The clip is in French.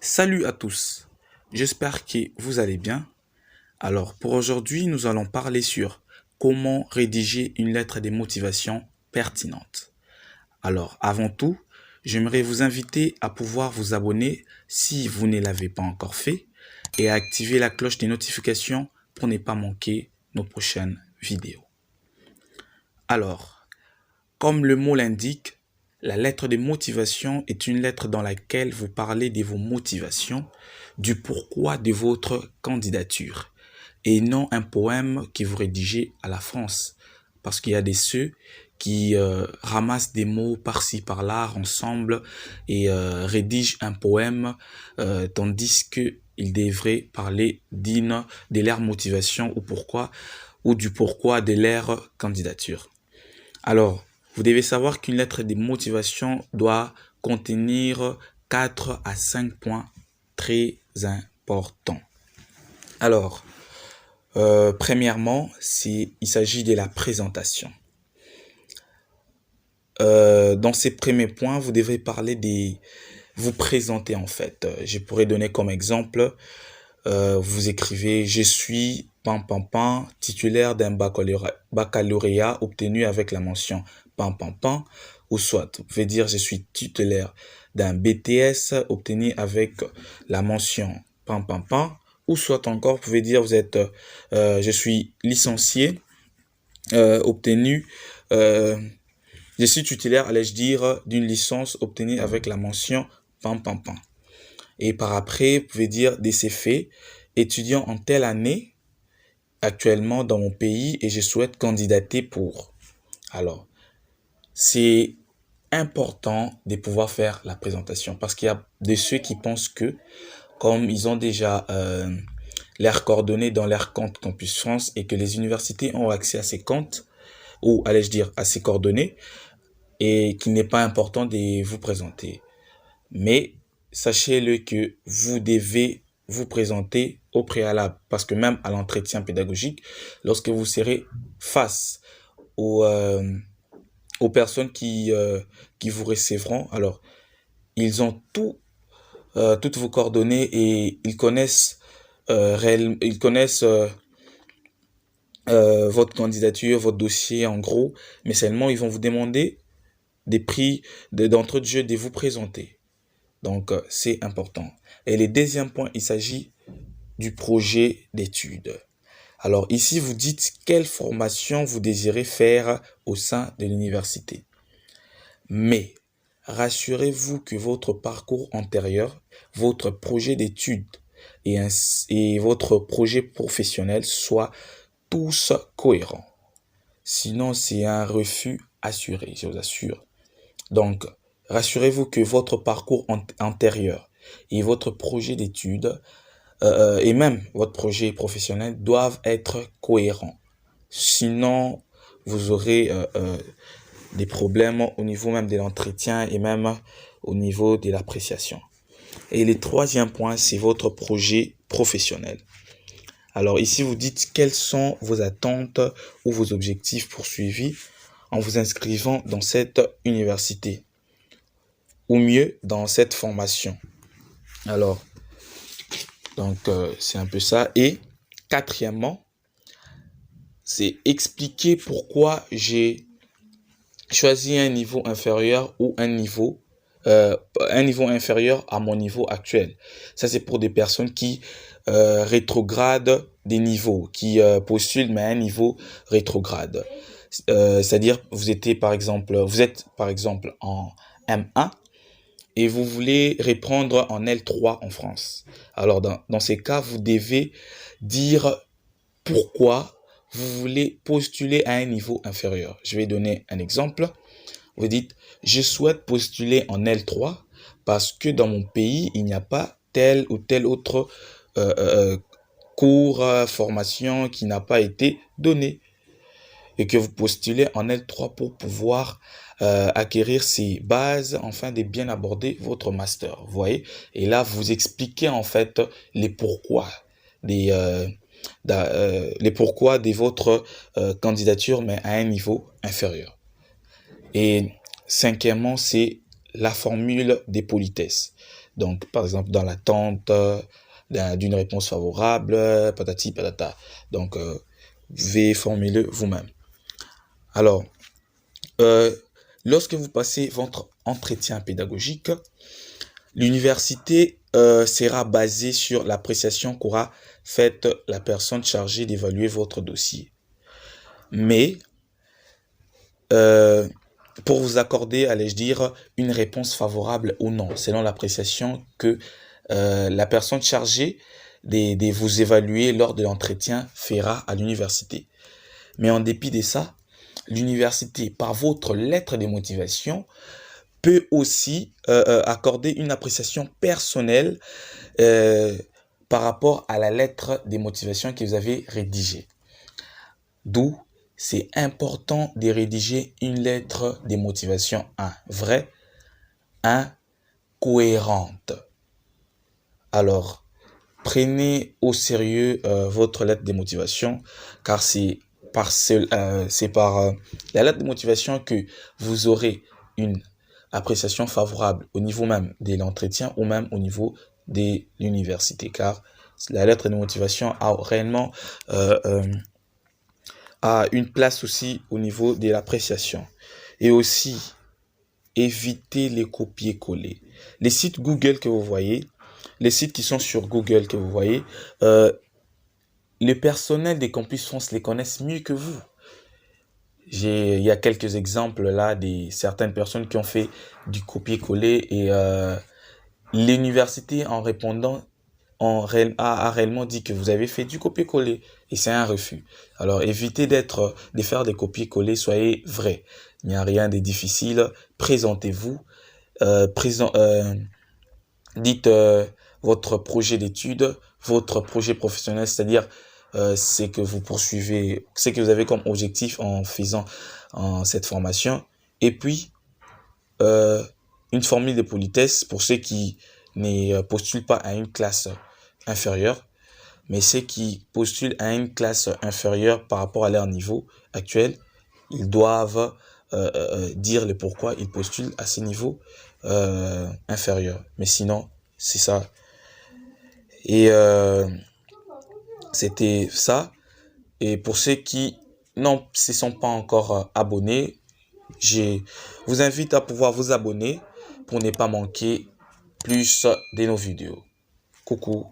Salut à tous, j'espère que vous allez bien. Alors pour aujourd'hui, nous allons parler sur comment rédiger une lettre de motivation pertinente. Alors avant tout, j'aimerais vous inviter à pouvoir vous abonner si vous ne l'avez pas encore fait et à activer la cloche des notifications pour ne pas manquer nos prochaines vidéos. Alors, comme le mot l'indique, la lettre de motivation est une lettre dans laquelle vous parlez de vos motivations, du pourquoi de votre candidature, et non un poème que vous rédigez à la France. Parce qu'il y a des ceux qui ramassent des mots par-ci par-là ensemble et rédigent un poème, tandis qu'ils devraient parler de leur motivation ou du pourquoi de leur candidature. Alors, vous devez savoir qu'une lettre de motivation doit contenir 4 à 5 points très importants. Alors, premièrement, il s'agit de la présentation. Dans ces premiers points, vous devez parler vous présenter en fait. Je pourrais donner comme exemple, vous écrivez « Je suis titulaire d'un baccalauréat obtenu avec la mention ou soit vous pouvez dire « Je suis titulaire d'un BTS obtenu avec la mention ou soit encore vous pouvez dire je suis licencié obtenu je suis titulaire, allais-je dire, d'une licence obtenue avec la mention Et par après, vous pouvez dire de ces faits, étudiant en telle année, actuellement dans mon pays, et je souhaite candidater pour. Alors, c'est important de pouvoir faire la présentation, parce qu'il y a de ceux qui pensent que, comme ils ont déjà leurs coordonnées dans leur compte Campus France, et que les universités ont accès à ces comptes, ou allais-je dire à ces coordonnées, et qu'il n'est pas important de vous présenter. Mais sachez-le que vous devez vous présenter au préalable, parce que même à l'entretien pédagogique, lorsque vous serez face aux personnes qui vous recevront, alors ils ont toutes vos coordonnées et ils connaissent votre candidature, votre dossier en gros, mais seulement ils vont vous demander des prix d'entrée de jeu de vous présenter. Donc, c'est important. Et le deuxième point, il s'agit du projet d'études. Alors, ici, vous dites quelle formation vous désirez faire au sein de l'université. Mais, rassurez-vous que votre parcours antérieur, votre projet d'études et votre projet professionnel soient tous cohérents. Sinon, c'est un refus assuré, je vous assure. Donc, rassurez-vous que votre parcours antérieur et votre projet d'études et même votre projet professionnel doivent être cohérents. Sinon, vous aurez des problèmes au niveau même de l'entretien et même au niveau de l'appréciation. Et le troisième point, c'est votre projet professionnel. Alors ici, vous dites quelles sont vos attentes ou vos objectifs poursuivis en vous inscrivant dans cette université. Ou mieux dans cette formation. Alors, donc c'est un peu ça. Et quatrièmement, c'est expliquer pourquoi j'ai choisi un niveau inférieur ou un niveau inférieur à mon niveau actuel. Ça, c'est pour des personnes qui rétrogradent des niveaux, qui postulent mais à un niveau rétrograde. C'est-à-dire, vous êtes par exemple en M1, et vous voulez reprendre en L3 en France. Alors, dans ces cas, vous devez dire pourquoi vous voulez postuler à un niveau inférieur. Je vais donner un exemple. Vous dites, je souhaite postuler en L3 parce que dans mon pays, il n'y a pas tel ou tel autre cours, formation qui n'a pas été donné. Et que vous postulez en L3 pour pouvoir acquérir ces bases afin de bien aborder votre master, vous voyez. Et là, vous expliquez en fait les pourquoi de votre candidature, mais à un niveau inférieur. Et cinquièmement, c'est la formule des politesses. Donc, par exemple, dans l'attente d'une réponse favorable, patati patata. Donc, vous pouvez formuler vous-même. Alors, lorsque vous passez votre entretien pédagogique, l'université sera basée sur l'appréciation qu'aura faite la personne chargée d'évaluer votre dossier. Mais, pour vous accorder, allais-je dire, une réponse favorable ou non, selon l'appréciation que la personne chargée de vous évaluer lors de l'entretien fera à l'université. Mais en dépit de ça, l'université, par votre lettre de motivation, peut aussi accorder une appréciation personnelle par rapport à la lettre de motivation que vous avez rédigée. D'où c'est important de rédiger une lettre de motivation vraie, cohérente. Alors, prenez au sérieux votre lettre de motivation, car c'est par la lettre de motivation que vous aurez une appréciation favorable au niveau même de l'entretien ou même au niveau de l'université, car la lettre de motivation a réellement a une place aussi au niveau de l'appréciation. Et aussi, évitez les copier-coller. Les sites Google que vous voyez, les sites qui sont sur Google que vous voyez, le personnel des Campus France les connaissent mieux que vous. Il y a quelques exemples là de certaines personnes qui ont fait du copier-coller et l'université en répondant a réellement dit que vous avez fait du copier-coller et c'est un refus. Alors évitez de faire des copier-coller, soyez vrai. Il n'y a rien de difficile, présentez-vous, dites votre projet d'études, votre projet professionnel, c'est-à-dire ce que vous poursuivez, ce que vous avez comme objectif en faisant cette formation. Et puis, une formule de politesse pour ceux qui ne postulent pas à une classe inférieure, mais ceux qui postulent à une classe inférieure par rapport à leur niveau actuel, ils doivent dire le pourquoi ils postulent à ce niveau inférieur. Mais sinon, c'est ça. Et c'était ça. Et pour ceux qui ne se sont pas encore abonnés, je vous invite à pouvoir vous abonner pour ne pas manquer plus de nos vidéos. Coucou.